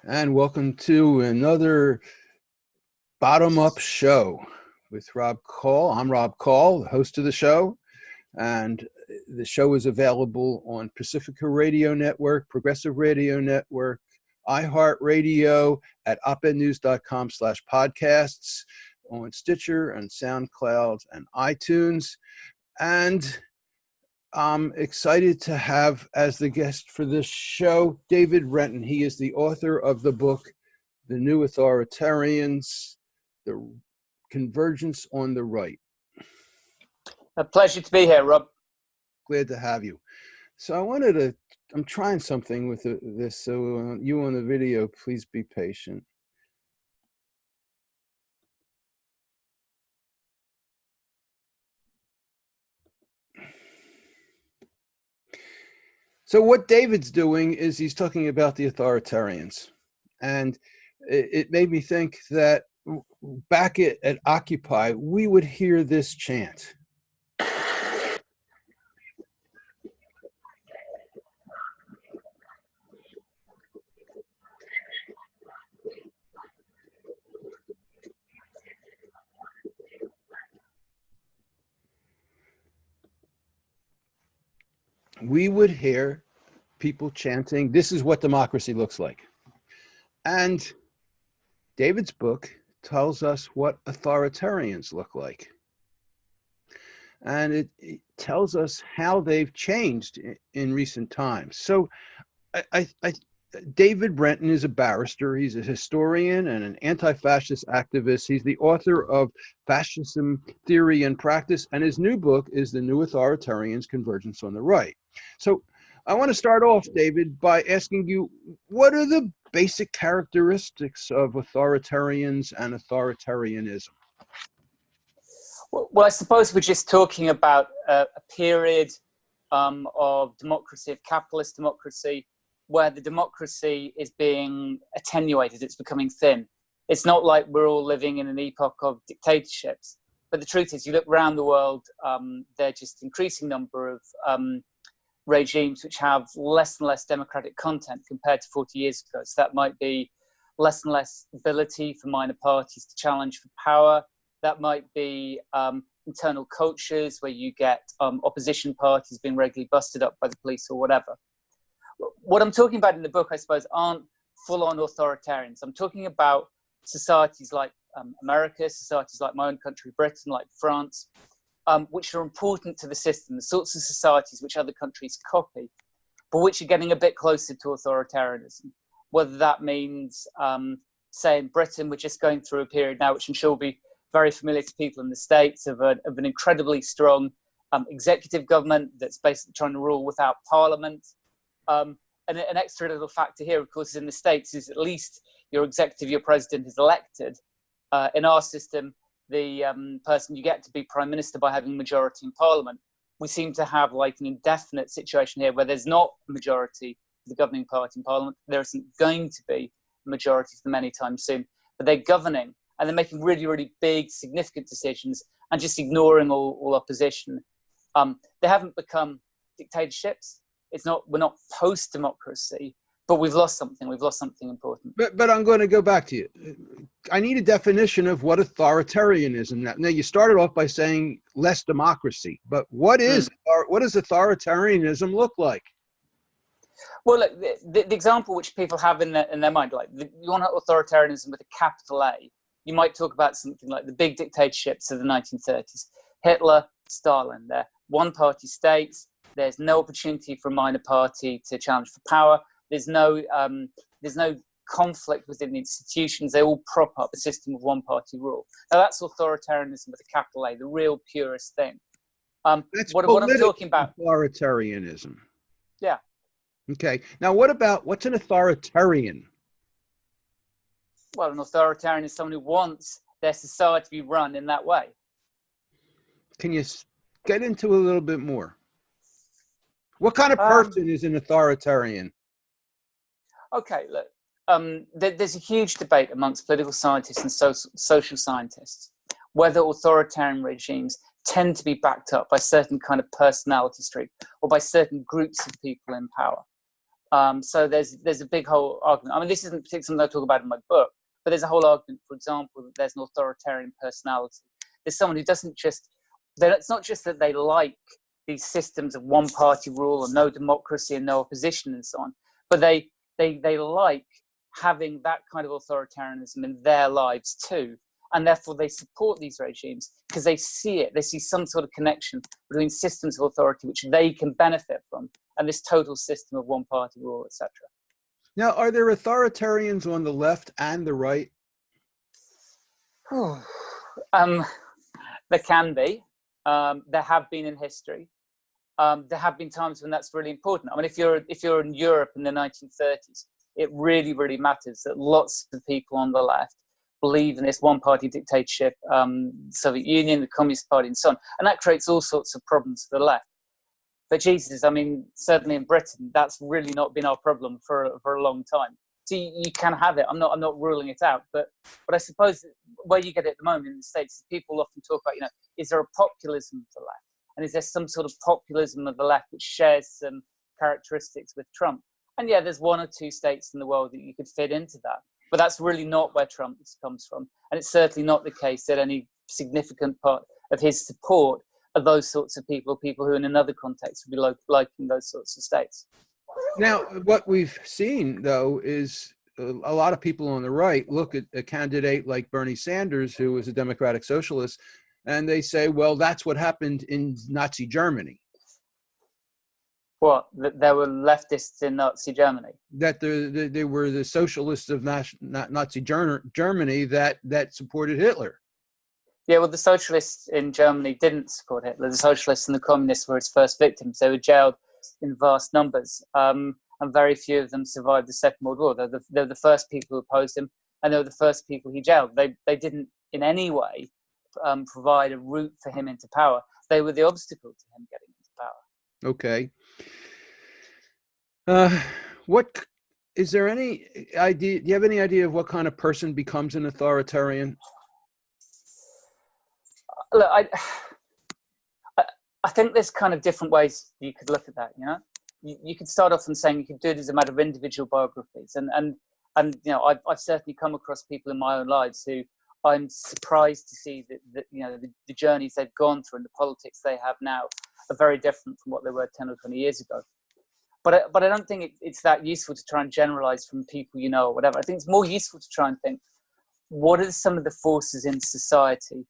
And welcome to another bottom-up show with Rob Call. I'm Rob Call, the host of the show, and the show is available on Pacifica Radio Network, Progressive Radio Network, iHeartRadio, at opednews.com/podcasts, on Stitcher and SoundCloud and iTunes. And I'm excited to have as the guest for this show David Renton. He is the author of the book, The New Authoritarians, The Convergence on the Right. A pleasure to be here, Rob. Glad to have you. So I'm trying something with this, so you on the video, please be patient. So what David's doing is he's talking about the authoritarians. And it made me think that back at Occupy, we would hear this chant. We would hear people chanting, "This is what democracy looks like." And David's book tells us what authoritarians look like. And it tells us how they've changed in recent times. So David Renton is a barrister. He's a historian and an anti-fascist activist. He's the author of Fascism, Theory and Practice, and his new book is The New Authoritarians, Convergence on the Right. So I want to start off, David, by asking you, what are the basic characteristics of authoritarians and authoritarianism? Well, I suppose we're just talking about a period of democracy, of capitalist democracy, where the democracy is being attenuated, it's becoming thin. It's not like we're all living in an epoch of dictatorships. But the truth is, you look around the world, there are just increasing number of regimes which have less and less democratic content compared to 40 years ago. So that might be less and less ability for minor parties to challenge for power. That might be internal cultures where you get opposition parties being regularly busted up by the police or whatever. What I'm talking about in the book, I suppose, aren't full-on authoritarians. I'm talking about societies like America, societies like my own country, Britain, like France, which are important to the system, the sorts of societies which other countries copy, but which are getting a bit closer to authoritarianism. Whether that means, say, in Britain, we're just going through a period now, which I'm sure will be very familiar to people in the States, of an incredibly strong executive government that's basically trying to rule without parliament. And an extra little factor here, of course, in the States is at least your executive, your president is elected. In our system, the person you get to be prime minister by having a majority in parliament. We seem to have like an indefinite situation here where there's not a majority of the governing party in parliament. There isn't going to be a majority for them anytime soon, but they're governing and they're making really, really big, significant decisions and just ignoring all opposition. They haven't become dictatorships. We're not post-democracy, but we've lost something. We've lost something important. But I'm going to go back to you. I need a definition of what authoritarianism. Now you started off by saying less democracy, but what does authoritarianism look like? Well, look, the example which people have in their mind, like you want authoritarianism with a capital A, you might talk about something like the big dictatorships of the 1930s. Hitler, Stalin, they're one-party states. There's no opportunity for a minor party to challenge for power. There's no conflict within the institutions. They all prop up a system of one-party rule. Now that's authoritarianism with a capital A, the real purest thing. What I'm talking about, authoritarianism. Yeah. Okay. Now, what's an authoritarian? Well, an authoritarian is someone who wants their society to be run in that way. Can you get into a little bit more? What kind of person is an authoritarian? Okay, look, there's a huge debate amongst political scientists and social scientists whether authoritarian regimes tend to be backed up by certain kind of personality streak or by certain groups of people in power. So there's a big whole argument. I mean, this isn't particularly something I talk about in my book, but there's a whole argument, for example, that there's an authoritarian personality. There's someone who doesn't just, it's not just that they like these systems of one party rule and no democracy and no opposition and so on, but they like having that kind of authoritarianism in their lives too. And therefore they support these regimes because they see it. They see some sort of connection between systems of authority which they can benefit from and this total system of one party rule, etc. Now, are there authoritarians on the left and the right? There can be. There have been in history. There have been times when that's really important. I mean, if you're in Europe in the 1930s, it really, really matters that lots of people on the left believe in this one-party dictatorship, Soviet Union, the Communist Party, and so on. And that creates all sorts of problems for the left. But Jesus, I mean, certainly in Britain, that's really not been our problem for a long time. So you can have it. I'm not ruling it out. But I suppose where you get it at the moment in the States, people often talk about, is there a populism of the left? And is there some sort of populism of the left which shares some characteristics with Trump? And yeah, there's one or two states in the world that you could fit into that. But that's really not where Trump comes from. And it's certainly not the case that any significant part of his support are those sorts of people who in another context would be liking those sorts of states. Now, what we've seen, though, is a lot of people on the right look at a candidate like Bernie Sanders, who was a democratic socialist, and they say, well, that's what happened in Nazi Germany. What? That there were leftists in Nazi Germany? That they were the socialists of Nazi Germany that supported Hitler. Yeah, well, the socialists in Germany didn't support Hitler. The socialists and the communists were his first victims. They were jailed in vast numbers, and very few of them survived the Second World War. They're the first people who opposed him, and they were the first people he jailed. They didn't in any way provide a route for him into power. They were the obstacle to him getting into power. Okay. What is there any idea? Do you have any idea of what kind of person becomes an authoritarian? Look, I think there's kind of different ways you could look at that. You could start off and saying you could do it as a matter of individual biographies, and I've certainly come across people in my own lives who I'm surprised to see that the journeys they've gone through and the politics they have now are very different from what they were 10 or 20 years ago. But I don't think it's that useful to try and generalize from people or whatever. I think it's more useful to try and think, what are some of the forces in society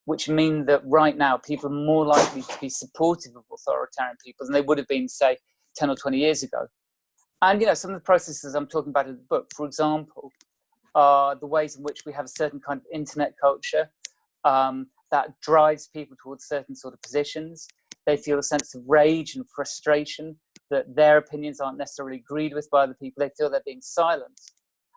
which mean that right now people are more likely to be supportive of authoritarian people than they would have been, say, 10 or 20 years ago. And, some of the processes I'm talking about in the book, for example, are the ways in which we have a certain kind of internet culture that drives people towards certain sort of positions. They feel a sense of rage and frustration that their opinions aren't necessarily agreed with by other people. They feel they're being silenced.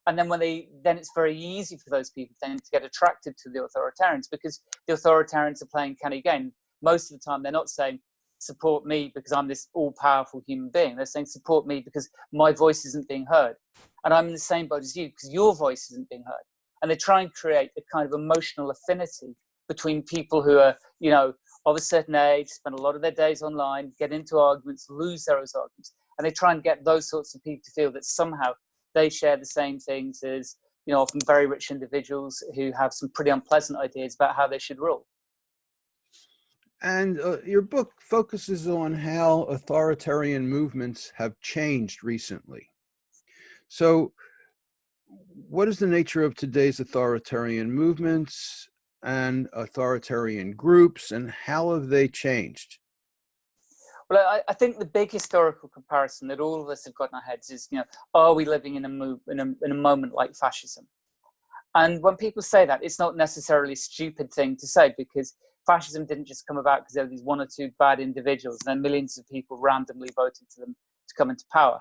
And then then it's very easy for those people then to get attracted to the authoritarians, because the authoritarians are playing canny game. Most of the time, they're not saying, support me because I'm this all-powerful human being. They're saying, support me because my voice isn't being heard. And I'm in the same boat as you because your voice isn't being heard. And they try and create a kind of emotional affinity between people who are, of a certain age, spend a lot of their days online, get into arguments, lose those arguments. And they try and get those sorts of people to feel that somehow they share the same things as, often very rich individuals who have some pretty unpleasant ideas about how they should rule. And your book focuses on how authoritarian movements have changed recently. So what is the nature of today's authoritarian movements and authoritarian groups, and how have they changed? Well, I think the big historical comparison that all of us have got in our heads is, are we living in a moment like fascism? And when people say that, it's not necessarily a stupid thing to say, because fascism didn't just come about because there were these one or two bad individuals and then millions of people randomly voted for them to come into power.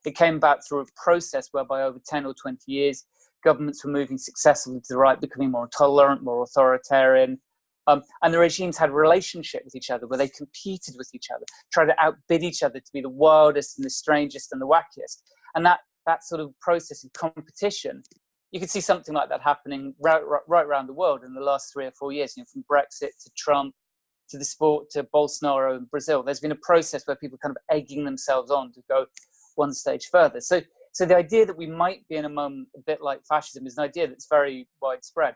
It came about through a process whereby over 10 or 20 years, governments were moving successfully to the right, becoming more tolerant, more authoritarian. And the regimes had a relationship with each other where they competed with each other, tried to outbid each other to be the wildest and the strangest and the wackiest. And that sort of process of competition, you could see something like that happening right around the world in the last 3 or 4 years, from Brexit to Trump to the sport to Bolsonaro in Brazil. There's been a process where people are kind of egging themselves on to go, one stage further. So the idea that we might be in a moment a bit like fascism is an idea that's very widespread.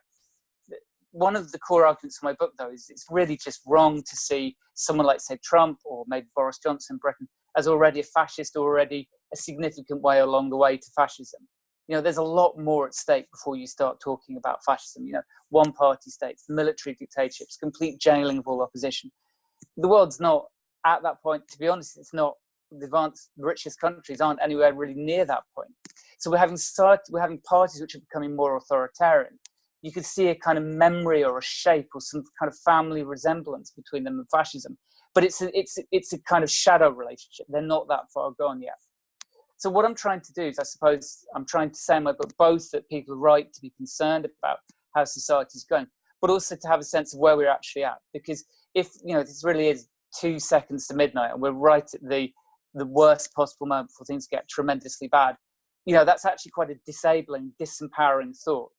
One of the core arguments of my book, though, is it's really just wrong to see someone like, say, Trump or maybe Boris Johnson in Britain as already a fascist, already a significant way along the way to fascism. You know, there's a lot more at stake before you start talking about fascism. You know, one-party states, military dictatorships, complete jailing of all opposition. The world's not at that point. To be honest, it's not. The advanced, richest countries aren't anywhere really near that point. So we're having parties which are becoming more authoritarian. You could see a kind of memory or a shape or some kind of family resemblance between them and fascism. But it's a kind of shadow relationship. They're not that far gone yet. So what I'm trying to do is, I suppose, I'm trying to say in my book both that people are right to be concerned about how society is going, but also to have a sense of where we're actually at. Because if, you know, this really is 2 seconds to midnight and we're right at the worst possible moment before things get tremendously bad, you know, that's actually quite a disabling, disempowering thought.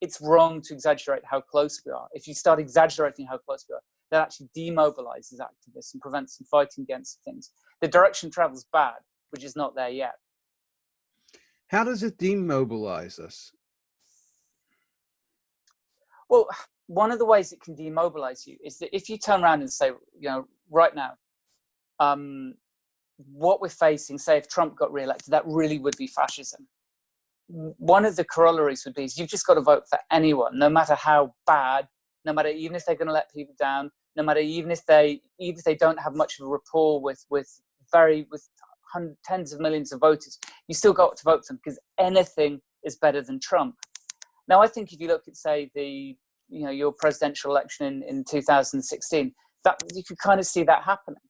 It's wrong to exaggerate how close we are. If you start exaggerating how close we are, that actually demobilizes activists and prevents them fighting against things. The direction travel's bad, which is not there yet. How does it demobilize us? Well, one of the ways it can demobilize you is that if you turn around and say, you know, right now, what we're facing, say if Trump got re-elected, that really would be fascism. One of the corollaries would be is you've just got to vote for anyone, no matter how bad, no matter even if they're going to let people down, no matter even if they don't have much of a rapport with tens of millions of voters, you still got to vote for them because anything is better than Trump. Now, I think if you look at, say, your presidential election in 2016, that you could kind of see that happening.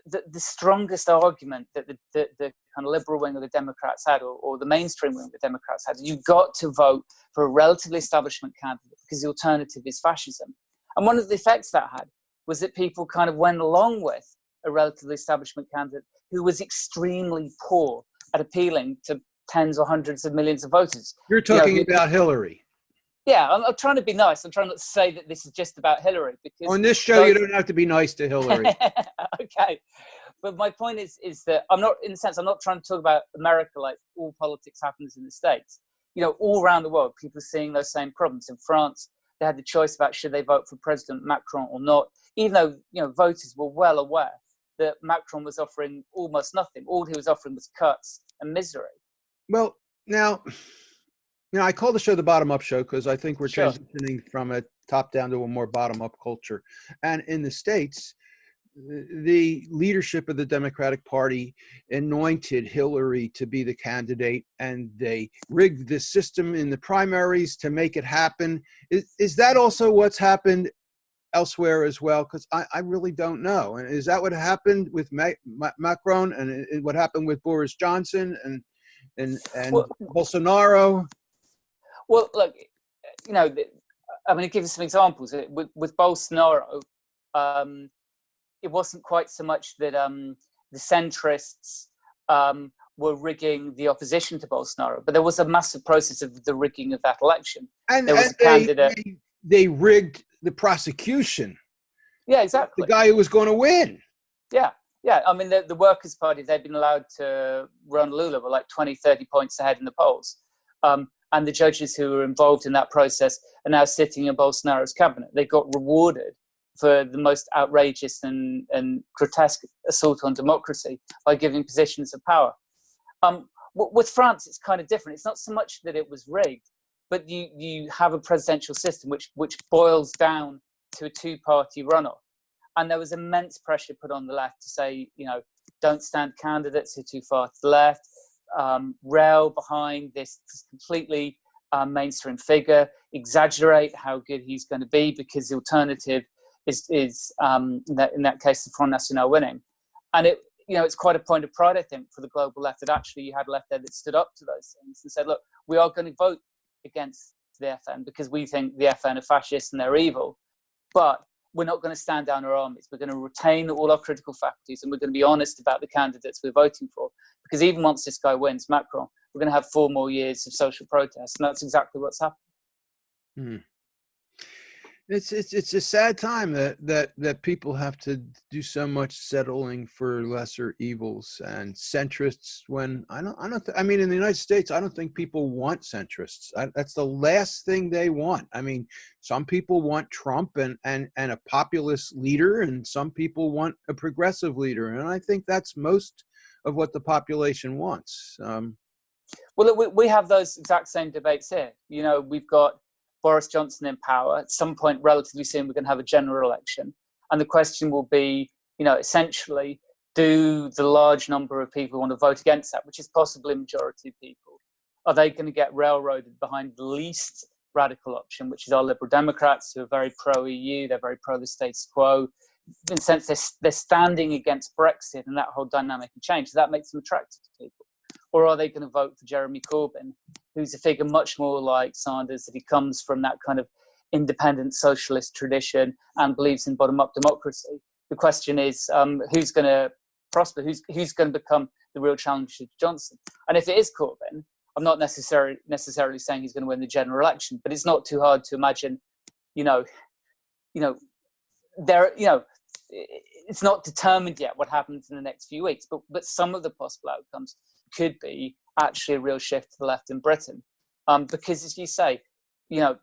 The strongest argument that the kind of liberal wing of the Democrats had, or the mainstream wing of the Democrats had, you got to vote for a relatively establishment candidate because the alternative is fascism. And one of the effects that had was that people kind of went along with a relatively establishment candidate who was extremely poor at appealing to tens or hundreds of millions of voters. You're talking about Hillary. Yeah, I'm trying to be nice. I'm trying not to say that this is just about Hillary, because on this show, you don't have to be nice to Hillary. Okay, but my point is that I'm not, in a sense, I'm not trying to talk about America like all politics happens in the States. You know, all around the world, people are seeing those same problems. In France, they had the choice about should they vote for President Macron or not, even though, you know, voters were well aware that Macron was offering almost nothing. All he was offering was cuts and misery. Well, now, you know, I call the show the Bottom Up Show because I think we're Sure. transitioning from a top down to a more bottom up culture. And in the States, the leadership of the Democratic Party anointed Hillary to be the candidate, and they rigged the system in the primaries to make it happen. Is that also what's happened elsewhere as well? Because I really don't know. And is that what happened with Macron, and what happened with Boris Johnson and Bolsonaro? Well, look, you know, I'm going to give you some examples. With Bolsonaro, it wasn't quite so much that the centrists were rigging the opposition to Bolsonaro, but there was a massive process of the rigging of that election. And there was a candidate. They rigged the prosecution. Yeah, exactly. The guy who was going to win. Yeah. I mean, the Workers' Party, they've been allowed to run Lula were like 20, 30 points ahead in the polls. And the judges who were involved in that process are now sitting in Bolsonaro's cabinet. They got rewarded for the most outrageous and grotesque assault on democracy by giving positions of power. With France, it's kind of different. It's not so much that it was rigged, but you have a presidential system which boils down to a two-party runoff. And there was immense pressure put on the left to say, you know, don't stand candidates who are too far to the left, rail behind this completely mainstream figure, exaggerate how good he's going to be because the alternative is in that case, the Front National winning. And it, you know, it's quite a point of pride, I think, for the global left that actually you had left there that stood up to those things and said, look, we are going to vote against the FN because we think the FN are fascists and they're evil, but we're not going to stand down our armies. We're going to retain all our critical faculties, and we're going to be honest about the candidates we're voting for. Because even once this guy wins, Macron, we're going to have 4 more years of social protest, and that's exactly what's happened. It's a sad time that people have to do so much settling for lesser evils and centrists. When I mean, in the United States, I don't think people want centrists. That's the last thing they want. I mean, some people want Trump and a populist leader, and some people want a progressive leader, and I think that's most of what the population wants. Well, look, we have those exact same debates here. You know, we've got Boris Johnson in power. At some point, relatively soon, we're going to have a general election. And the question will be, you know, essentially, do the large number of people who want to vote against that, which is possibly a majority of people, are they going to get railroaded behind the least radical option, which is our Liberal Democrats, who are very pro-EU, they're very pro the status quo. In a sense, they're standing against Brexit, and that whole dynamic can change. So that makes them attractive to people. Or are they going to vote for Jeremy Corbyn, who's a figure much more like Sanders, that he comes from that kind of independent socialist tradition and believes in bottom-up democracy? The question is, who's going to prosper? Who's going to become the real challenger to Johnson? And if it is Corbyn, I'm not necessarily saying he's going to win the general election, but it's not too hard to imagine, it's not determined yet what happens in the next few weeks, but some of the possible outcomes could be actually a real shift to the left in Britain. Because, as you say, the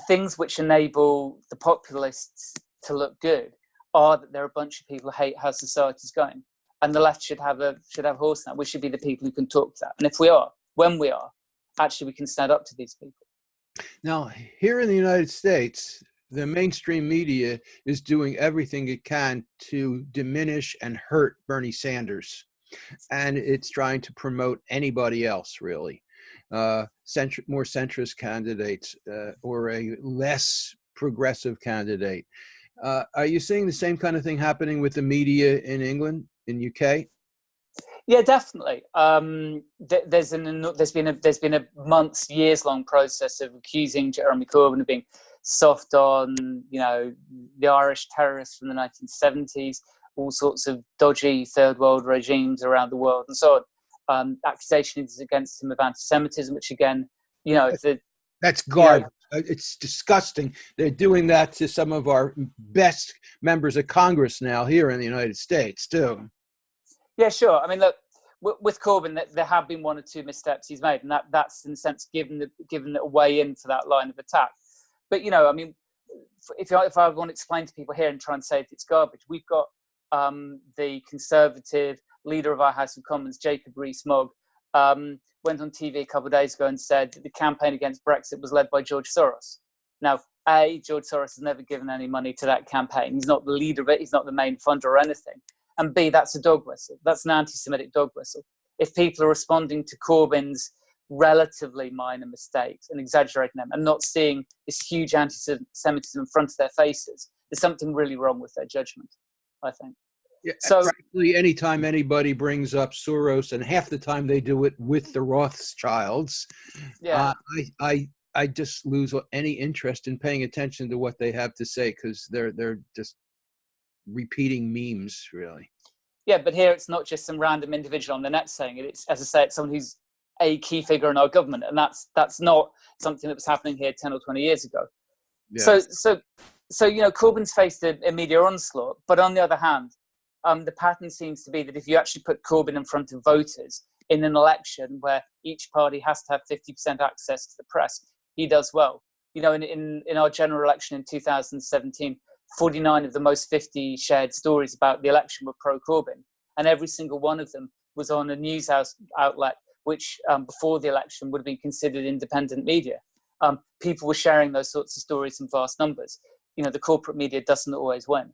things which enable the populists to look good are that there are a bunch of people who hate how society's going. And the left should have a horse now. We should be the people who can talk to that. And if we are, when we are, actually we can stand up to these people. Now, here in the United States, the mainstream media is doing everything it can to diminish and hurt Bernie Sanders. And it's trying to promote anybody else, really. More centrist candidates or a less progressive candidate. Are you seeing the same kind of thing happening with the media in England, in UK? Yeah, definitely. There's been a months, years-long process of accusing Jeremy Corbyn of being soft on, the Irish terrorists from the 1970s, all sorts of dodgy third world regimes around the world, and so on. Accusations against him of anti-Semitism, which again, that's garbage. It's disgusting. They're doing that to some of our best members of Congress now here in the United States too. Yeah, sure. I mean, look, with Corbyn, there have been one or two missteps he's made, and that's in a sense given a way in for that line of attack. But I mean, if I want to explain to people here and try and say that it's garbage, we've got the Conservative leader of our House of Commons, Jacob Rees-Mogg, went on TV a couple of days ago and said that the campaign against Brexit was led by George Soros. Now, A, George Soros has never given any money to that campaign. He's not the leader of it. He's not the main funder or anything. And B, that's a dog whistle. That's an anti-Semitic dog whistle. If people are responding to Corbyn's relatively minor mistakes and exaggerating them and not seeing this huge anti-Semitism in front of their faces, there's something really wrong with their judgment, I think. Yeah, so practically anytime anybody brings up Soros, and half the time they do it with the Rothschilds, I just lose any interest in paying attention to what they have to say, because they're just repeating memes, really. Yeah, but here it's not just some random individual on the net saying it. It's, as I say, it's someone who's a key figure in our government, and that's not something that was happening here 10 or 20 years ago. Yeah. So Corbyn's faced a media onslaught, but on the other hand, the pattern seems to be that if you actually put Corbyn in front of voters in an election where each party has to have 50% access to the press, he does well. In our general election in 2017, 49 of the most 50 shared stories about the election were pro-Corbyn, and every single one of them was on a news outlet which before the election would have been considered independent media. People were sharing those sorts of stories in vast numbers. The corporate media doesn't always win.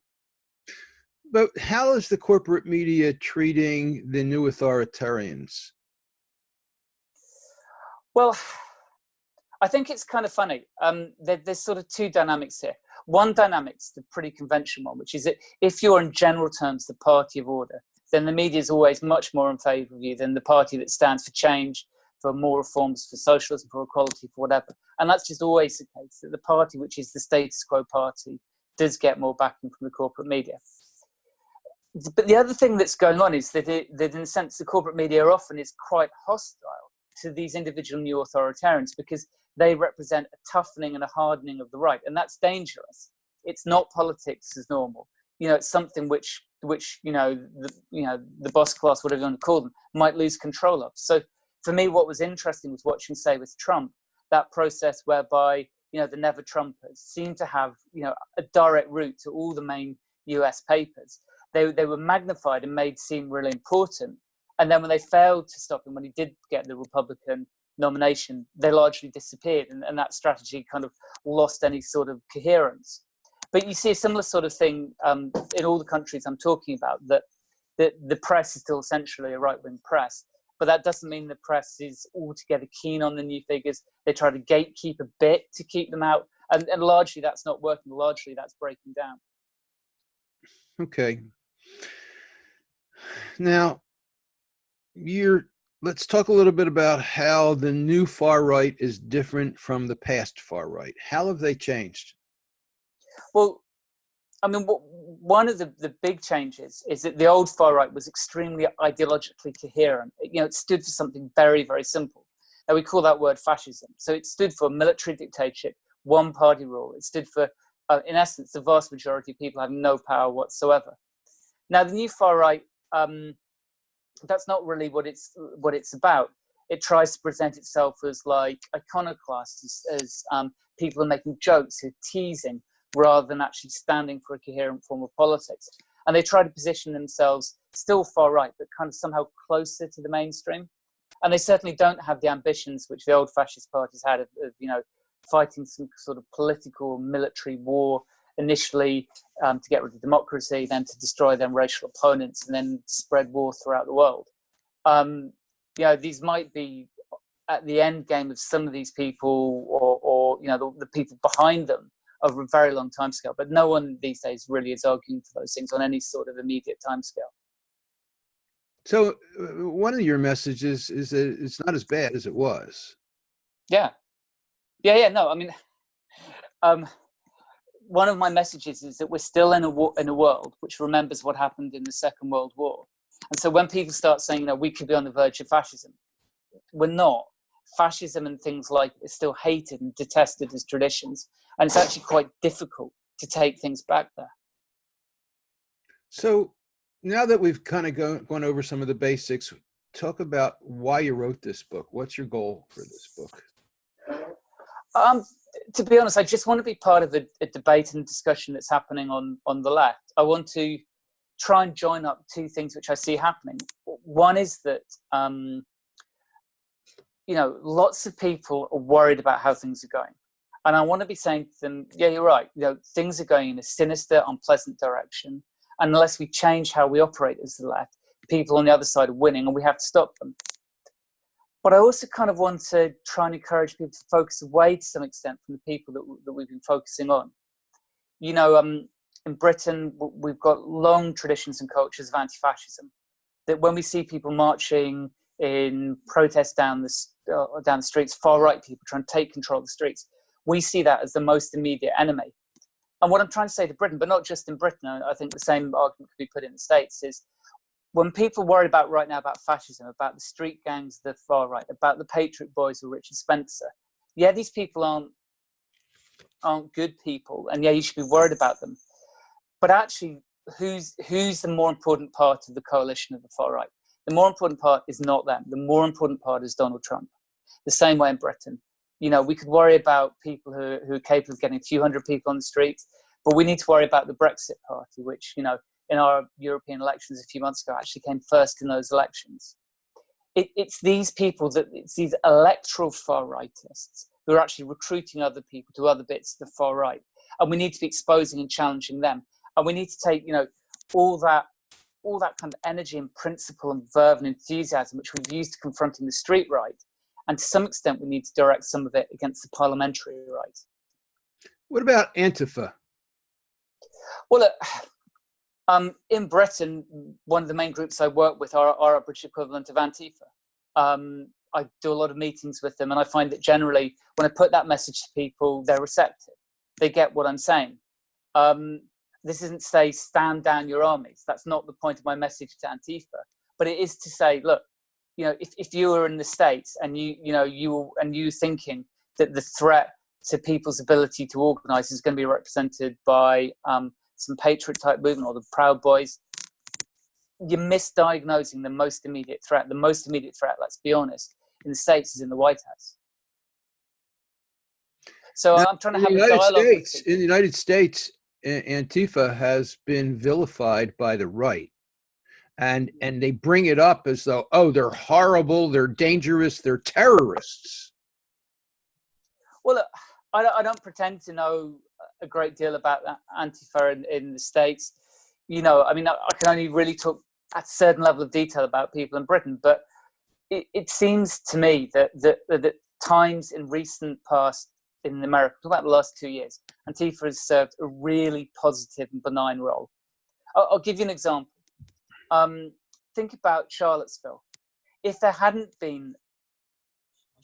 But how is the corporate media treating the new authoritarians? Well, I think it's kind of funny. There's sort of two dynamics here. One dynamic's the pretty conventional one, which is that if you're in general terms the party of order, then the media is always much more in favour of you than the party that stands for change, for more reforms, for socialism, for equality, for whatever. And that's just always the case, that the party which is the status quo party does get more backing from the corporate media. But the other thing that's going on is that in a sense the corporate media often is quite hostile to these individual new authoritarians, because they represent a toughening and a hardening of the right, and that's dangerous. It's not politics as normal. It's something which the boss class, whatever you want to call them, might lose control of. So for me, what was interesting was watching, say, with Trump, that process whereby the never Trumpers seemed to have a direct route to all the main US papers. They were magnified and made seem really important. And then when they failed to stop him, when he did get the Republican nomination, they largely disappeared, and that strategy kind of lost any sort of coherence. But you see a similar sort of thing in all the countries I'm talking about, that the press is still essentially a right-wing press, but that doesn't mean the press is altogether keen on the new figures. They try to gatekeep a bit to keep them out, and largely that's not working. Largely that's breaking down. Okay. Now, let's talk a little bit about how the new far right is different from the past far right. How have they changed? Well, I mean, one of the big changes is that the old far right was extremely ideologically coherent. It stood for something very, very simple. Now, we call that word fascism. So it stood for military dictatorship, one-party rule. It stood for, in essence, the vast majority of people having no power whatsoever. Now, the new far right, that's not really what it's about. It tries to present itself as like iconoclasts, as people are making jokes, who are teasing, rather than actually standing for a coherent form of politics. And they try to position themselves still far right, but kind of somehow closer to the mainstream. And they certainly don't have the ambitions which the old fascist parties had of fighting some sort of political military war initially to get rid of democracy, then to destroy their racial opponents, and then spread war throughout the world. These might be at the end game of some of these people, or the people behind them, over a very long time scale, but no one these days really is arguing for those things on any sort of immediate time scale. So one of your messages is that it's not as bad as it was. Yeah. No, I mean, one of my messages is that we're still in a world which remembers what happened in the Second World War. And so when people start saying, we could be on the verge of fascism, we're not. Fascism and things like it is still hated and detested as traditions. And it's actually quite difficult to take things back there. So now that we've kind of gone over some of the basics, talk about why you wrote this book. What's your goal for this book? To be honest, I just want to be part of a debate and discussion that's happening on the left. I want to try and join up two things which I see happening. One is that, lots of people are worried about how things are going. And I want to be saying to them, yeah, you're right. Things are going in a sinister, unpleasant direction. And unless we change how we operate as the left, people on the other side are winning, and we have to stop them. But I also kind of want to try and encourage people to focus away to some extent from the people that we've been focusing on. In Britain, we've got long traditions and cultures of anti-fascism. That when we see people marching in protest down the streets, far-right people trying to take control of the streets, we see that as the most immediate enemy. And what I'm trying to say to Britain, but not just in Britain, I think the same argument could be put in the States, is when people worry about right now about fascism, about the street gangs of the far right, about the Patriot Boys or Richard Spencer, yeah, these people aren't good people, and yeah, you should be worried about them. But actually, who's the more important part of the coalition of the far right? The more important part is not them. The more important part is Donald Trump. The same way in Britain. We could worry about people who are capable of getting a few hundred people on the streets, but we need to worry about the Brexit Party, which, in our European elections a few months ago actually came first in those elections. It's these people, it's these electoral far-rightists who are actually recruiting other people to other bits of the far right. And we need to be exposing and challenging them. And we need to take, all that kind of energy and principle and verve and enthusiasm which we've used to confronting the street right. And to some extent, we need to direct some of it against the parliamentary right. What about Antifur? Well, in Britain, one of the main groups I work with are our British equivalent of Antifur. I do a lot of meetings with them, and I find that generally, when I put that message to people, they're receptive. They get what I'm saying. This isn't to say, stand down your armies. That's not the point of my message to Antifa. But it is to say, look, if you were in the States and you thinking that the threat to people's ability to organize is going to be represented by some patriot type movement or the Proud Boys, you're misdiagnosing the most immediate threat. The most immediate threat, let's be honest, in the States is in the White House. So Now, I'm trying to have a dialogue with people. In the United States, Antifa has been vilified by the right. And they bring it up as though, oh, they're horrible, they're dangerous, they're terrorists. Well, look, I don't pretend to know a great deal about that Antifur in the States. You know, I mean, I can only really talk at a certain level of detail about people in Britain, but it seems to me that times in recent past in America, about the last 2 years, Antifa has served a really positive and benign role. I'll give you an example. Think about Charlottesville. If there hadn't been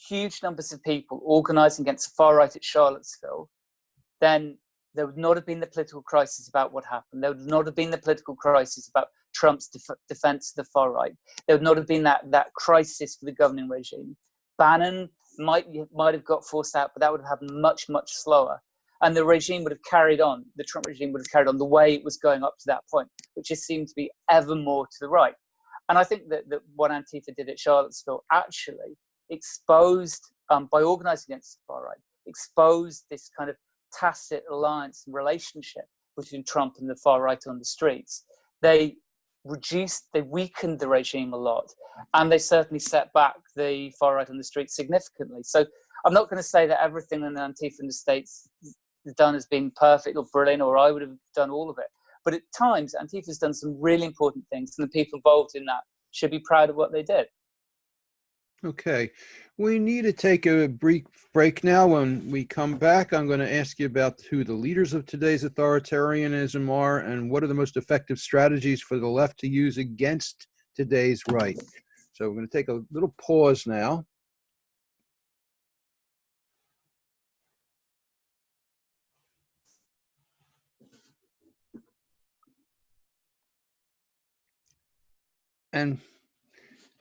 huge numbers of people organizing against the far right at Charlottesville, then there would not have been the political crisis about what happened. There would not have been the political crisis about Trump's defense of the far right. There would not have been that crisis for the governing regime. Bannon might have got forced out, but that would have happened much, much slower. And the regime would have carried on, the Trump regime would have carried on the way it was going up to that point, which just seemed to be ever more to the right. And I think that what Antifa did at Charlottesville actually exposed, by organizing against the far right, exposed this kind of tacit alliance and relationship between Trump and the far right on the streets. They weakened the regime a lot, and they certainly set back the far right on the streets significantly. So I'm not going to say that everything in Antifa in the States has done has been perfect or brilliant, or I would have done all of it. But at times, Antifa's done some really important things, and the people involved in that should be proud of what they did. Okay, we need to take a brief break now. When we come back, I'm going to ask you about who the leaders of today's authoritarianism are and what are the most effective strategies for the left to use against today's right. So we're going to take a little pause now. And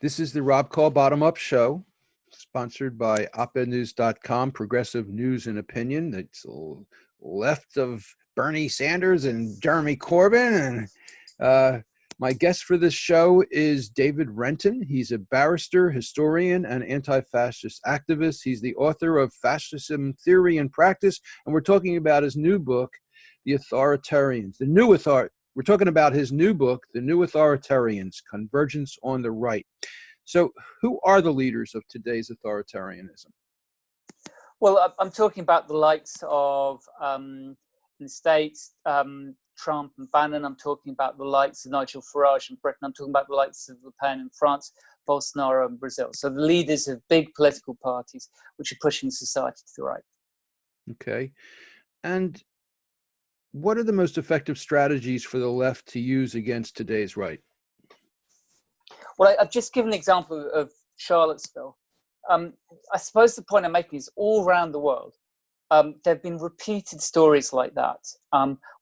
this is the Rob Call Bottom Up Show, sponsored by opednews.com, progressive news and opinion. That's left of Bernie Sanders and Jeremy Corbyn. And my guest for this show is David Renton. He's a barrister, historian, and anti-fascist activist. He's the author of Fascism Theory and Practice, and we're talking about his new book, The Authoritarians. We're talking about his new book, The New Authoritarians, Convergence on the Right. So who are the leaders of today's authoritarianism? Well, I'm talking about the likes of, in the States, Trump and Bannon. I'm talking about the likes of Nigel Farage in Britain. I'm talking about the likes of Le Pen in France, Bolsonaro in Brazil. So the leaders of big political parties which are pushing society to the right. Okay. And what are the most effective strategies for the left to use against today's right? Well, I've just given an example of Charlottesville. I suppose the point I'm making is all around the world, there have been repeated stories like that,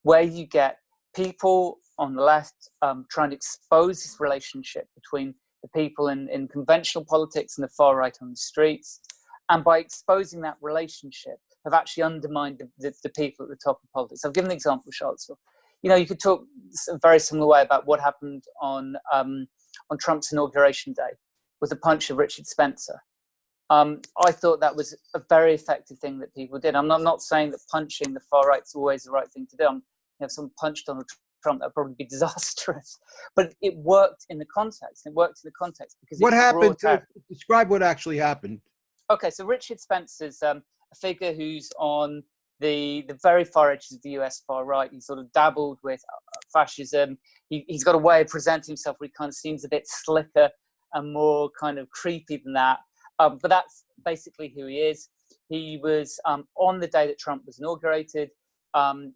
where you get people on the left trying to expose this relationship between the people in conventional politics and the far right on the streets. And by exposing that relationship, have actually undermined the people at the top of politics. I've given an example of Charlottesville. You know, you could talk a very similar way about what happened on Trump's inauguration day with the punch of Richard Spencer. I thought that was a very effective thing that people did. I'm not saying that punching the far right is always the right thing to do. If someone punched Donald Trump, that would probably be disastrous. But it worked in the context. It worked in the context because what happened? Describe what actually happened. Okay, so Richard Spencer's a figure who's on the very far edges of the US far right. He's sort of dabbled with fascism. He's got a way of presenting himself where he kind of seems a bit slicker and more kind of creepy than that. But that's basically who he is. He was on the day that Trump was inaugurated.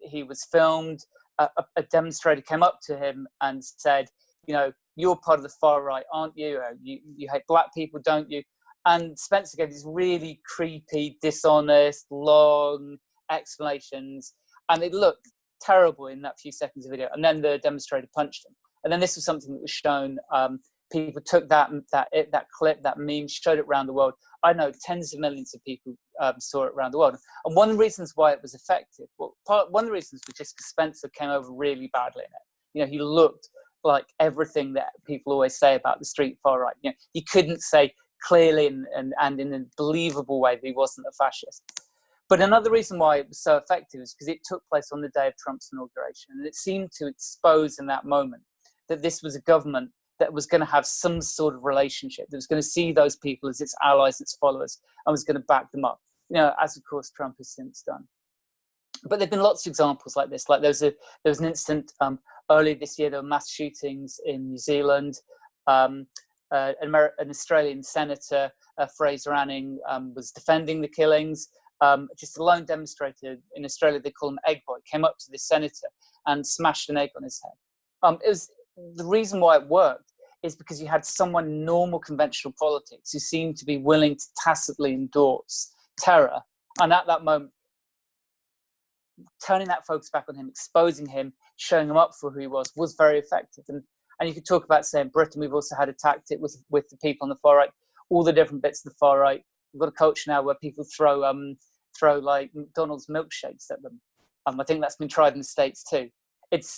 He was filmed. A demonstrator came up to him and said, you know, you're part of the far right, aren't you? You hate black people, don't you? And Spencer gave these really creepy, dishonest, long explanations. And it looked terrible in that few seconds of video. And then the demonstrator punched him. And then this was something that was shown people took that clip, that meme, showed it around the world. I know tens of millions of people saw it around the world. And one of the reasons why it was effective, one of the reasons was just because Spencer came over really badly in it. You know, he looked like everything that people always say about the street far right. You know, he couldn't say clearly and in a believable way that he wasn't a fascist. But another reason why it was so effective is because it took place on the day of Trump's inauguration. And it seemed to expose in that moment that this was a government that was going to have some sort of relationship, that was going to see those people as its allies, its followers, and was going to back them up. You know, as of course Trump has since done. But there've been lots of examples like this. Like there was an incident earlier this year. There were mass shootings in New Zealand. An Australian senator, Fraser Anning, was defending the killings. Just a lone demonstrator in Australia, they call him Egg Boy, came up to this senator and smashed an egg on his head. It was the reason why it worked is because you had someone in normal conventional politics who seemed to be willing to tacitly endorse terror, and at that moment, turning that focus back on him, exposing him, showing him up for who he was very effective. And you could talk about, say, in Britain, we've also had a tactic with the people on the far right, all the different bits of the far right. We've got a culture now where people throw like McDonald's milkshakes at them. I think that's been tried in the States too. It's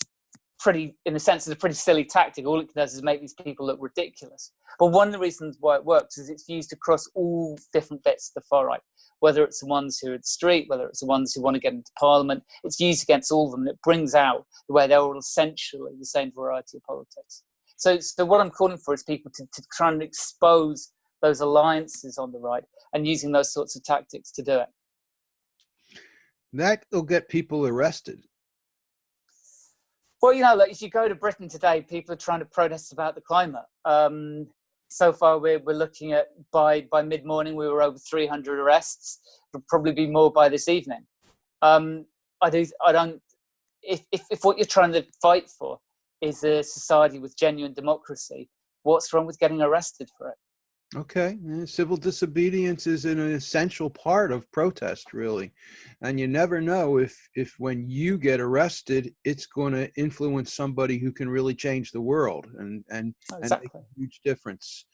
pretty, in a sense, it's a pretty silly tactic. All it does is make these people look ridiculous. But one of the reasons why it works is it's used across all different bits of the far right, whether it's the ones who are at the street, whether it's the ones who want to get into parliament. It's used against all of them, and it brings out the way they're all essentially the same variety of politics. So what I'm calling for is people to try and expose those alliances on the right and using those sorts of tactics to do it. That will get people arrested. Well, you know, like if you go to Britain today, people are trying to protest about the climate. So far, we're looking at by mid-morning, we were over 300 arrests. There'll probably be more by this evening. If what you're trying to fight for is a society with genuine democracy, what's wrong with getting arrested for it? Okay, civil disobedience is an essential part of protest, really, and you never know if when you get arrested, it's going to influence somebody who can really change the world and Exactly. make a huge difference.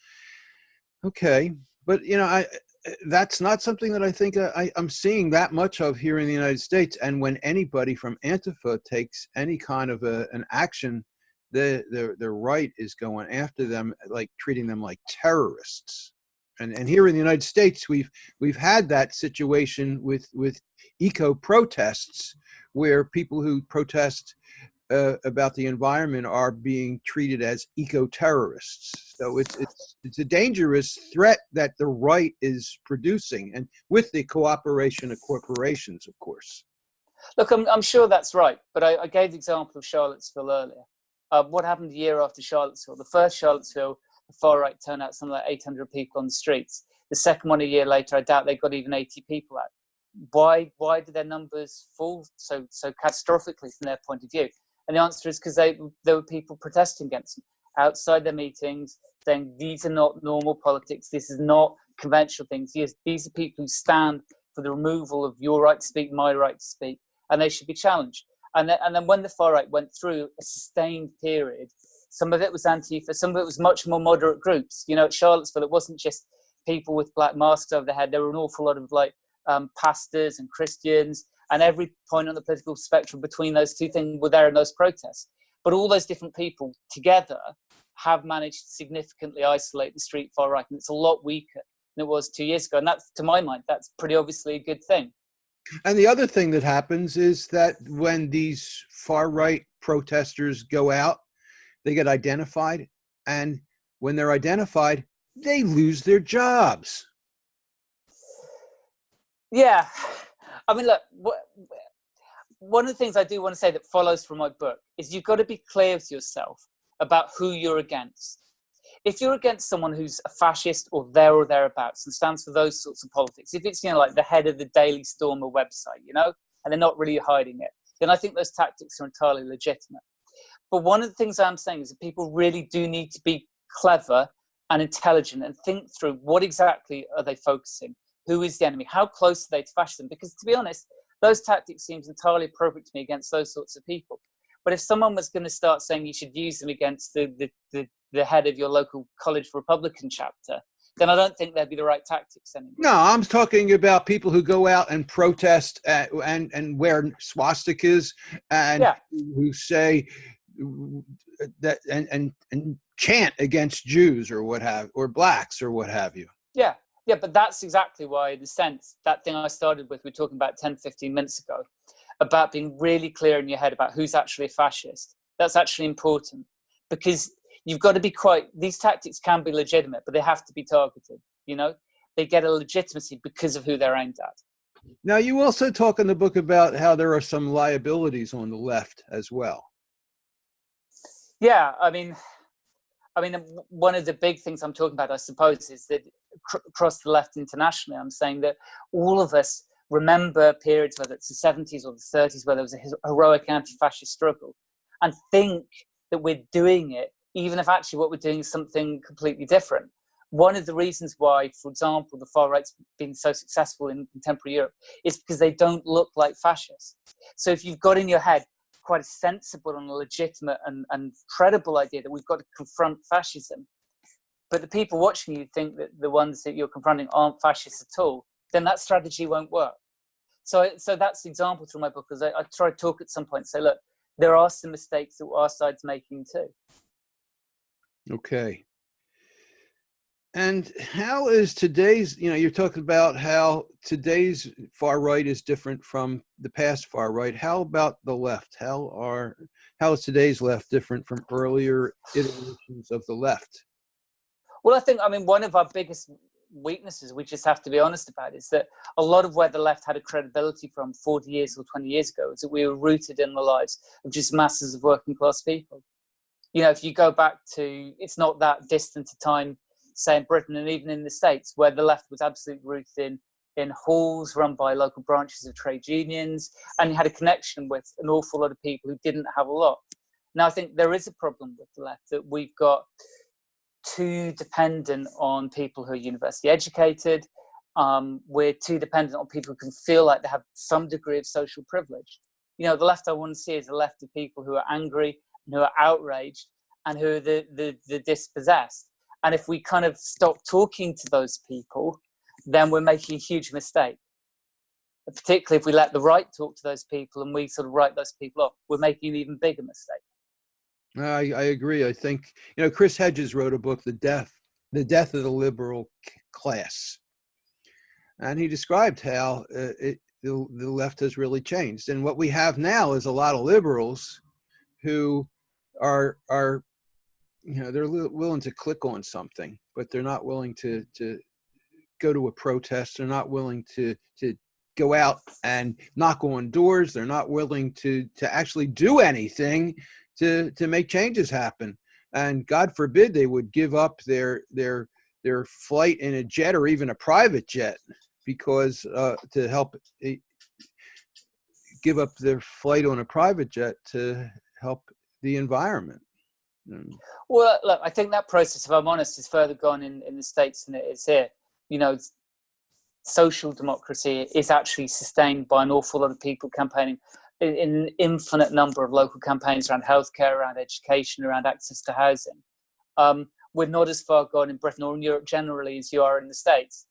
Okay, but you know, that's not something that I think I'm seeing that much of here in the United States. And when anybody from Antifa takes any kind of an action, the right is going after them, like treating them like terrorists. And here in the United States, we've had that situation with eco protests, where people who protest about the environment are being treated as eco-terrorists. So it's a dangerous threat that the right is producing, and with the cooperation of corporations, of course. Look, I'm sure that's right, but I gave the example of Charlottesville earlier. What happened a year after Charlottesville? The first Charlottesville, the far right turned out something like 800 people on the streets. The second one a year later, I doubt they got even 80 people out. Why did their numbers fall so catastrophically from their point of view? And the answer is because there were people protesting against them outside their meetings, saying these are not normal politics, this is not conventional things. These are people who stand for the removal of your right to speak, my right to speak, and they should be challenged. And then when the far right went through a sustained period, some of it was Antifa, some of it was much more moderate groups. You know, at Charlottesville, it wasn't just people with black masks over their head. There were an awful lot of pastors and Christians, and every point on the political spectrum between those two things were there in those protests. But all those different people together have managed to significantly isolate the street far right, and it's a lot weaker than it was 2 years ago. And that's, to my mind, that's pretty obviously a good thing. And the other thing that happens is that when these far right protesters go out, they get identified, and when they're identified, they lose their jobs. Yeah. I mean, look, one of the things I do want to say that follows from my book is you've got to be clear with yourself about who you're against. If you're against someone who's a fascist or thereabouts and stands for those sorts of politics, if it's, you know, like the head of the Daily Stormer website, you know, and they're not really hiding it, then I think those tactics are entirely legitimate. But one of the things I'm saying is that people really do need to be clever and intelligent and think through what exactly are they focusing? Who is the enemy? How close are they to fascism? Because to be honest, those tactics seems entirely appropriate to me against those sorts of people. But if someone was going to start saying you should use them against the the head of your local college Republican chapter, then I don't think they'd be the right tactics anymore. No, I'm talking about people who go out and protest and wear swastikas and who say that and chant against Jews or blacks or what have you. Yeah, but that's exactly why, in a sense, that thing I started with, we're talking about 10, 15 minutes ago, about being really clear in your head about who's actually a fascist. That's actually important, because you've got to be these tactics can be legitimate, but they have to be targeted. They get a legitimacy because of who they're aimed at. Now, you also talk in the book about how there are some liabilities on the left as well. Yeah, I mean, one of the big things I'm talking about, I suppose, is that across the left internationally, I'm saying that all of us remember periods, whether it's the 70s or the 30s, where there was a heroic anti-fascist struggle, and think that we're doing it, even if actually what we're doing is something completely different. One of the reasons why, for example, the far right's been so successful in contemporary Europe is because they don't look like fascists. So if you've got in your head quite a sensible and legitimate and credible idea that we've got to confront fascism, but the people watching you think that the ones that you're confronting aren't fascists at all, then that strategy won't work. So that's the example through my book, is I try to talk at some point and say, look, there are some mistakes that our side's making too. Okay. And how is today's, you're talking about how today's far right is different from the past far right. How about the left? How is today's left different from earlier iterations of the left? Well, I mean, one of our biggest weaknesses, we just have to be honest about, is that a lot of where the left had a credibility from 40 years or 20 years ago is that we were rooted in the lives of just masses of working class people. If you go back to, it's not that distant a time, say in Britain and even in the States, where the left was absolutely rooted in halls run by local branches of trade unions, and you had a connection with an awful lot of people who didn't have a lot. Now, I think there is a problem with the left, that we've got too dependent on people who are university educated. We're too dependent on people who can feel like they have some degree of social privilege. The left I want to see is a left of people who are angry, and who are outraged, and who are the dispossessed. And if we kind of stop talking to those people, then we're making a huge mistake. Particularly if we let the right talk to those people and we sort of write those people off, we're making an even bigger mistake. I agree. I think, Chris Hedges wrote a book, The Death of the Liberal Class. And he described how the left has really changed. And what we have now is a lot of liberals who are they're willing to click on something, but they're not willing to go to a protest. They're not willing to go out and knock on doors. They're not willing to actually do anything to make changes happen. And God forbid they would give up their flight in a jet or even a private jet because to help give up their flight on a private jet to help the environment. Well, look, I think that process, if I'm honest, is further gone in the States than it is here. Social democracy is actually sustained by an awful lot of people campaigning in an infinite number of local campaigns around healthcare, around education, around access to housing. We're not as far gone in Britain or in Europe generally as you are in the States.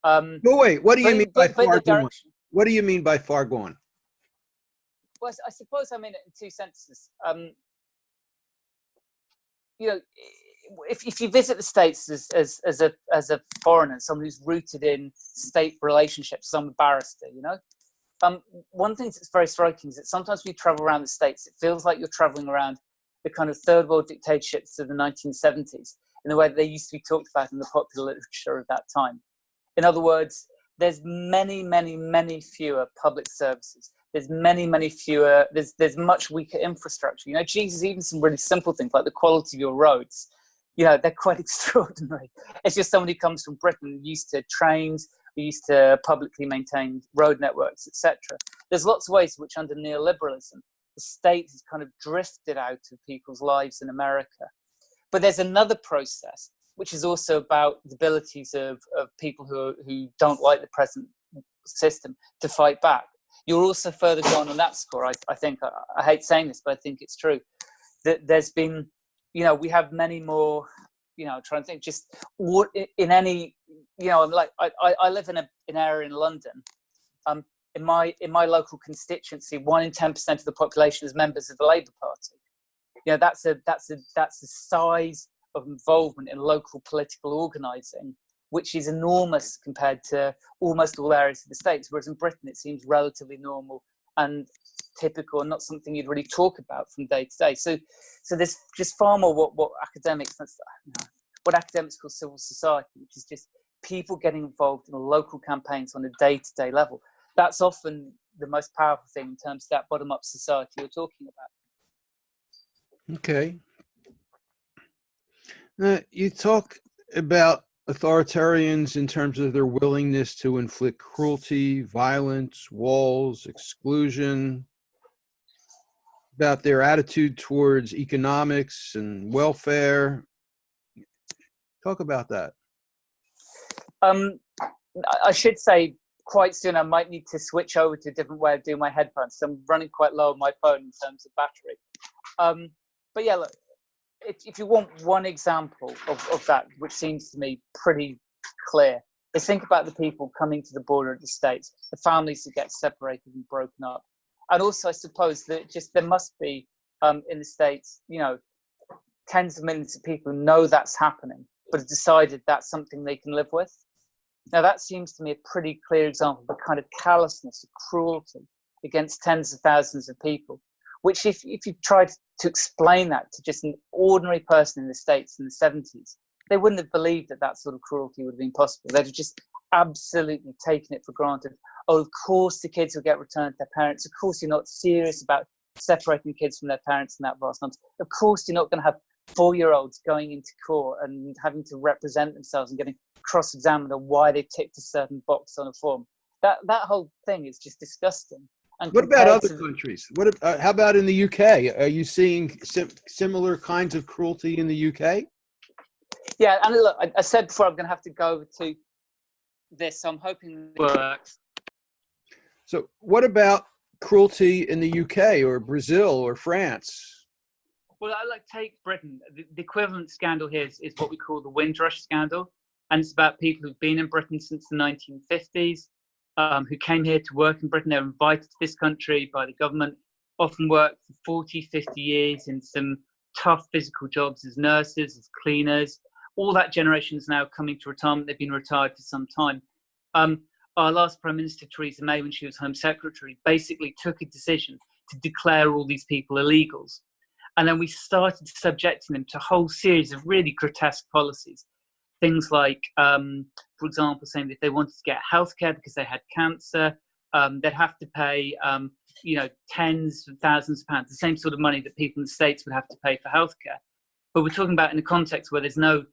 Wait, what do you mean by far gone? What do you mean by far gone? Well, I suppose I mean it in two senses. If you visit the States as a foreigner, someone who's rooted in state relationships, some barrister, one thing that's very striking is that sometimes when you travel around the States, it feels like you're traveling around the kind of third world dictatorships of the 1970s in the way that they used to be talked about in the popular literature of that time. In other words, there's many, many, many fewer public services. There's many, many fewer, there's much weaker infrastructure. Jesus, even some really simple things like the quality of your roads, they're quite extraordinary. It's just someone who comes from Britain, used to trains, used to publicly maintained road networks, etc. There's lots of ways in which under neoliberalism, the state has kind of drifted out of people's lives in America. But there's another process, which is also about the abilities of people who don't like the present system to fight back. You're also further gone on that score. I think, I hate saying this, but I think it's true, that there's been we have many more. I'm trying to think. Just in any, like I live in an area in London. In my local constituency, 1 in 10% of the population is members of the Labour Party. That's a size of involvement in local political organising, which is enormous compared to almost all areas of the States. Whereas in Britain, it seems relatively normal and typical, and not something you'd really talk about from day to day. So there's just far more what academics call civil society, which is just people getting involved in local campaigns on a day-to-day level. That's often the most powerful thing in terms of that bottom-up society you're talking about. Okay. You talk about authoritarians in terms of their willingness to inflict cruelty, violence, walls, exclusion, about their attitude towards economics and welfare. Talk about that. I should say quite soon I might need to switch over to a different way of doing my headphones. So I'm running quite low on my phone in terms of battery. But yeah, look, if you want one example of that, which seems to me pretty clear, is think about the people coming to the border of the States, the families who get separated and broken up. And also, I suppose that just there must be in the States, tens of millions of people who know that's happening, but have decided that's something they can live with. Now, that seems to me a pretty clear example of the kind of callousness, of cruelty against tens of thousands of people, which if you tried to explain that to just an ordinary person in the States in the 70s, they wouldn't have believed that sort of cruelty would have been possible. They'd have just absolutely taken it for granted. Oh, of course the kids will get returned to their parents. Of course you're not serious about separating kids from their parents in that vast numbers. Of course you're not going to have 4-year-olds going into court and having to represent themselves and getting cross-examined on why they ticked a certain box on a form. That whole thing is just disgusting. And what about other countries? How about in the UK? Are you seeing similar kinds of cruelty in the UK? Yeah, and look, I said before I'm going to have to go over to this, so I'm hoping it works. So what about cruelty in the UK or Brazil or France? Well, I take Britain. The equivalent scandal here is what we call the Windrush scandal. And it's about people who've been in Britain since the 1950s, who came here to work in Britain. They were invited to this country by the government, often worked for 40, 50 years in some tough physical jobs as nurses, as cleaners. All that generation is now coming to retirement. They've been retired for some time. Our last Prime Minister, Theresa May, when she was Home Secretary, basically took a decision to declare all these people illegals. And then we started subjecting them to a whole series of really grotesque policies. Things like, for example, saying that if they wanted to get healthcare because they had cancer, they'd have to pay, tens of thousands of pounds, the same sort of money that people in the States would have to pay for healthcare. But we're talking about in a context where there's no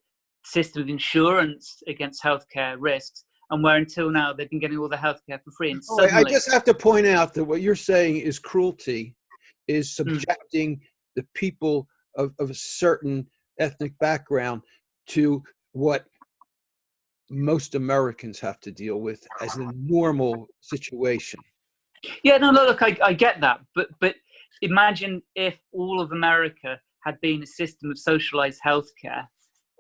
system of insurance against healthcare risks, and where until now they've been getting all the healthcare for free. And suddenly, I just have to point out that what you're saying is cruelty, is subjecting the people of a certain ethnic background to what most Americans have to deal with as a normal situation. Yeah, no, look, I get that, but imagine if all of America had been a system of socialized healthcare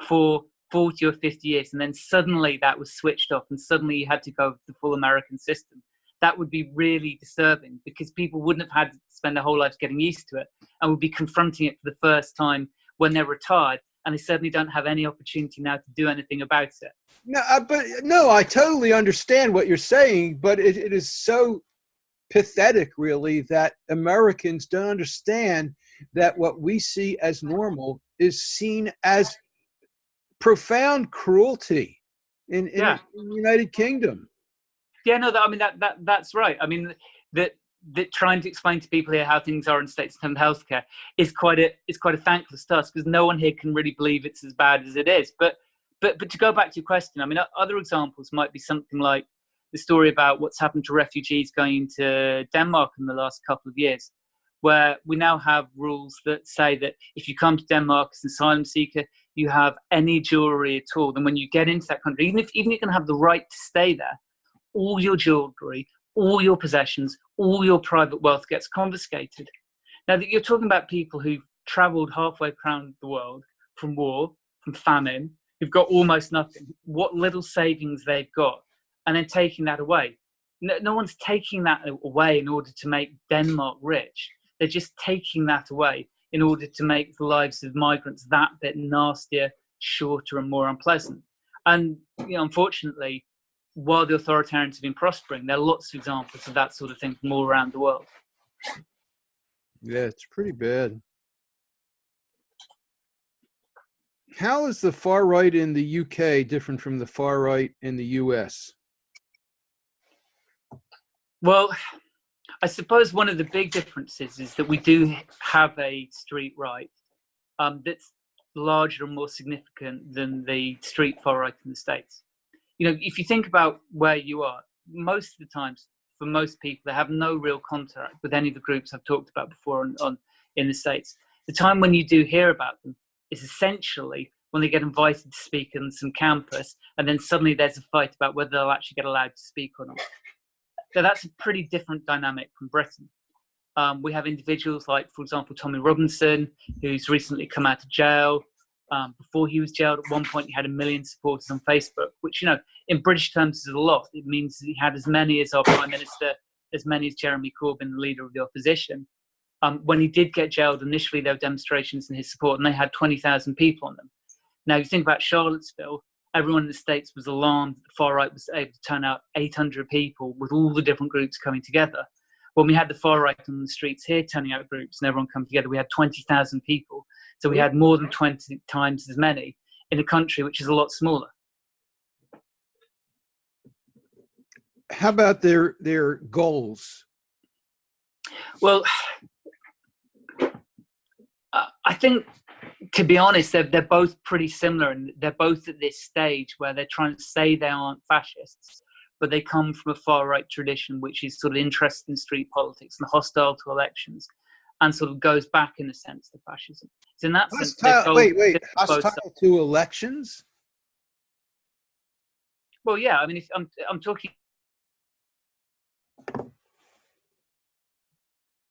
for 40 or 50 years, and then suddenly that was switched off, and suddenly you had to go with the full American system. That would be really disturbing, because people wouldn't have had to spend their whole lives getting used to it, and would be confronting it for the first time when they're retired, and they certainly don't have any opportunity now to do anything about it. No, I totally understand what you're saying, but it is so pathetic, really, that Americans don't understand that what we see as normal is seen as profound cruelty in the United Kingdom. Yeah, no, that's right. I mean, that trying to explain to people here how things are in states in terms of healthcare is quite a thankless task, because no one here can really believe it's as bad as it is. But to go back to your question, I mean, other examples might be something like the story about what's happened to refugees going to Denmark in the last couple of years, where we now have rules that say that if you come to Denmark as an asylum seeker, you have any jewelry at all, then when you get into that country, even if you can have the right to stay there, all your jewelry, all your possessions, all your private wealth gets confiscated. Now, that you're talking about people who've travelled halfway around the world from war, from famine, who've got almost nothing, what little savings they've got, and then taking that away. No one's taking that away in order to make Denmark rich. They're just taking that away in order to make the lives of migrants that bit nastier, shorter, and more unpleasant. And unfortunately, while the authoritarians have been prospering, there are lots of examples of that sort of thing from all around the world. Yeah, it's pretty bad. How is the far right in the UK different from the far right in the US? Well, I suppose one of the big differences is that we do have a street right that's larger and more significant than the street far right in the States. If you think about where you are, most of the times, for most people, they have no real contact with any of the groups I've talked about before in the States. The time when you do hear about them is essentially when they get invited to speak on some campus, and then suddenly there's a fight about whether they'll actually get allowed to speak or not. So that's a pretty different dynamic from Britain. We have individuals like, for example, Tommy Robinson, who's recently come out of jail. Before he was jailed, at one point he had 1 million supporters on Facebook, which, in British terms is a lot. It means that he had as many as our Prime Minister, as many as Jeremy Corbyn, the leader of the opposition. When he did get jailed, initially there were demonstrations in his support, and they had 20,000 people on them. Now, you think about Charlottesville, everyone in the States was alarmed that the far right was able to turn out 800 people with all the different groups coming together. When we had the far right on the streets here turning out groups and everyone coming together, we had 20,000 people. So we had more than 20 times as many in a country which is a lot smaller. How about their goals? Well, I think, to be honest, they're both pretty similar, and they're both at this stage where they're trying to say they aren't fascists, but they come from a far-right tradition which is sort of interested in street politics and hostile to elections, and sort of goes back, in a sense, to fascism. So in that sense, hostile to elections? Well, yeah. I mean, if I'm talking